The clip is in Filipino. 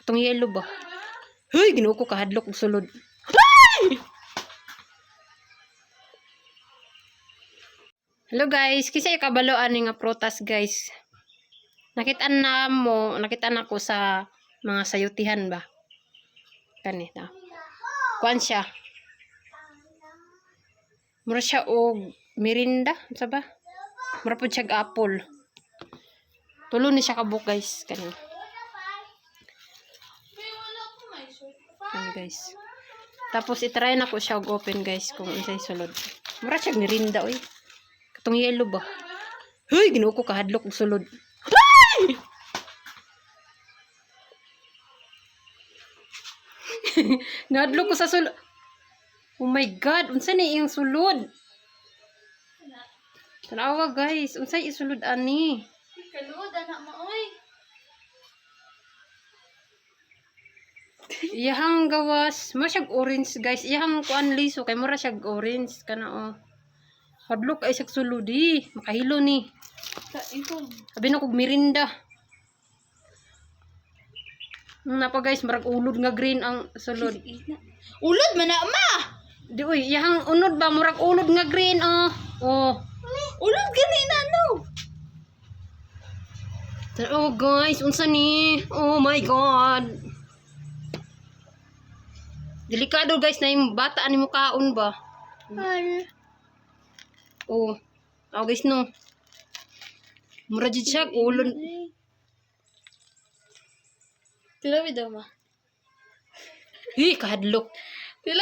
Katong yellow ba? Hey, ginuo ko kahadlok og sulod. Hey! Hello guys, kisay kabalo ani nga prutas guys. Nakita na ko sa mga sayutihan ba? Kani ta. Kuan siya. Mura siya og merinda, sa ba? Mura pud siya apple. Tulo ni siya kabuk guys, kani. Kani guys. Tapos itry na ko siya og open guys kung unsay sulod. Mura siya merinda oy. Katong yellow ba? Hey, ginuo ko kahadlok og sulod. Hey! Nahadlok ko sa sulod. Oh my god, unsa ni iyang sulod? Tanawa guys, unsay isulod ani? Kalud anak mo oy. Iyahang gawas, mura siyag orange guys. Iyahang kuan liso kay mura siyag orange kana oh. Hadlok ay siyag sulodi, makahilo ni. Ikaw. Sabi na kog merinda. Napa guys, marag ulod nga green ang sulod. Ulod man na ma. Di uy, iyahang unod ba murag ulod nga green oh. Oh. Ulod gani na no. Oh guys, unsa ni? Oh my god. Delikado guys na yung bata ani mo kaon ba? Oh. Oh guys no. Mura jud siya ulod. Tilawi daw ma. Hi, kahadlok. Tilawi.